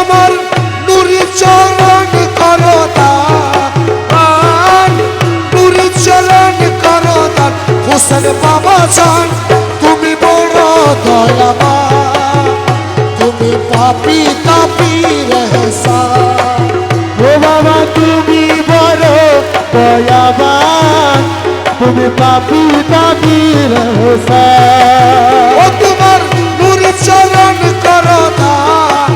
তোমার নুরি চরণ করো দান, নুরি চরণ করো দান হোসেন বাবা জান তুমি বড় দয়াবান, তুমি পাপী তাপির এহসান। ও বাবা তুমি বড় দয়াবান, তুমি পাপী তাপির এহসান। ও তোমার নুরি চরণ করো দান,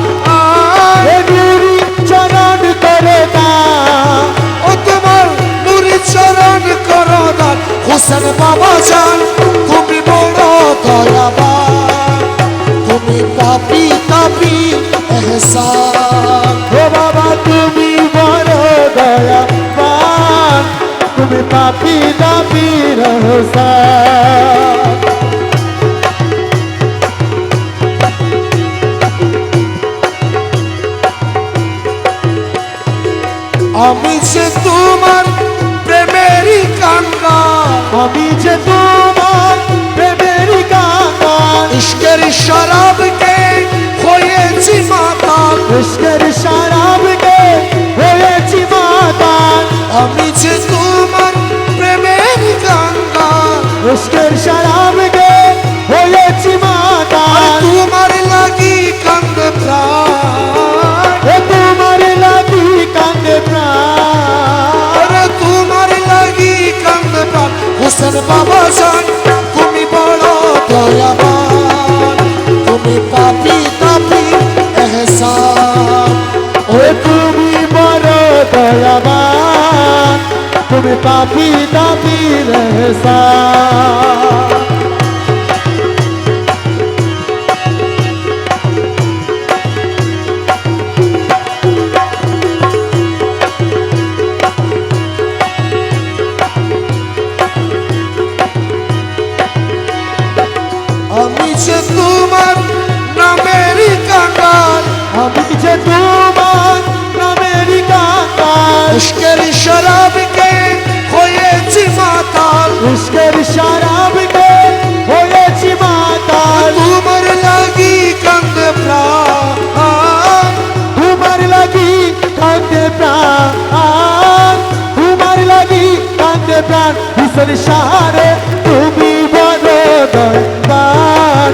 নুরি চরণ করে দান, ও তোমার নুরি চরণ করো দান হোসেন বাবা জান তুমি বড় দয়াবান, তুমি পাপী তাপির এহসান। ও বাবা তুমি বড় দয়াবান, তুমি পাপী তাপির এহসান। আমি যে তোমার প্রেমেরই কাঙ্গাল, আমি যে তোমার প্রেমেরই কাঙ্গাল, ইশকের শরাবকে হয়েছি মাতাল, ইশকের শরাবকে হয়েছি মাতাল। আমি যে তোমার প্রেমেরই কাঙ্গাল, ইশকের শরাবকে হয়েছি মাতাল। তোমার লাগি কান্দে প্রাণ, ও তোমার লাগি কান্দে প্রাণ, তোমার লাগি কান্দে প্রাণ হোসেন বাবা জান তুমি বড় দয়াবান, তুমি পাপী তাপির এহসান। ও তুমি বড় দয়াবান, তুমি পাপী তাপির এহসান। আমি যে তোমার নামেরই কাঙ্গাল, আমি যে তোমার নামেরই কাঙ্গাল, ইশকের শরাবকে হয়েছি মাতাল, ইশকের শরাবকে হয়েছি মাতাল। তোমার লাগি কান্দে প্রাণ, তোমার লাগি কান্দে প্রাণ, তোমার লাগি কান্দে প্রাণ। হুসেন শাহরে তুমি বড় দয়াবান,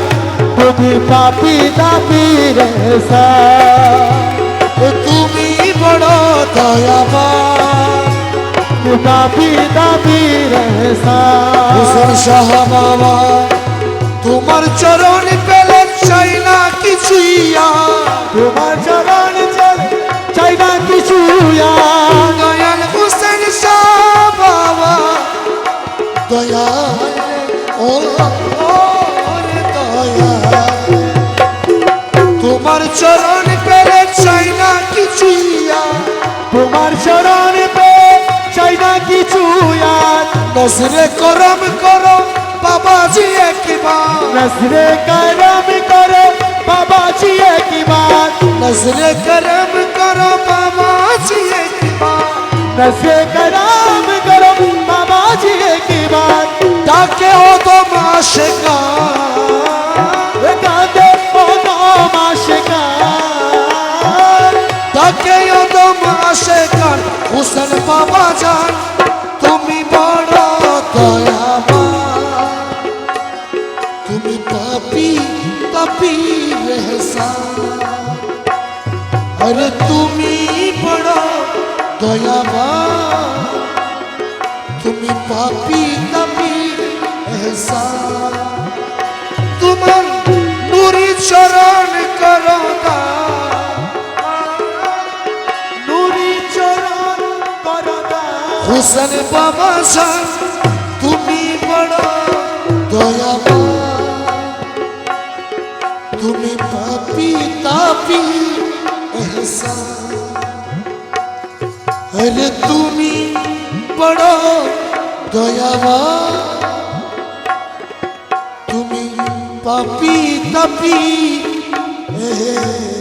তুমি পাপী তাপির এহসান। তুমি বড় দয়াবান, তুমি পাপী তাপির এহসান। হোসেন শাহ বাবা তোমার চরণ পেলে চাই না কিছুই আর, তোমার চরণ চাই না কিছু আর। দয়াল হোসেন শাহ বাবা দয়াল ও রে দয়াল, তোমার চরণ পেলে চাই না কিছুই আর, তোমার চরণ পে চাই না কিছু আর। নজরে করম করো বাবাজি একবার, নজরে করম করো বাবাজি একবার, নজরে করম করো বাবাজি একবার, নজরে করম করো বাবাজি একবার। ডাকে ও তো মাশকা, কাঁদে ও নমাশকার, ডাকে ও তো মাশকা হোসেন বাবা জান তুমি বড় দয়াবান, তুমি পাপী তাপির এহসান। আরে তুমি বড় দয়াবান, তুমি পাপী তাপির এহসান। তোমার নুরি চরণ করো দান, নুরি চরণ করো দান। হোসেন বাবা জান তুমি বড় দয়াবান, তুমি পাপী তাপির এহসান। আরে তুমি বড় দয়াবান, তুমি পাপী তাপির এহসান।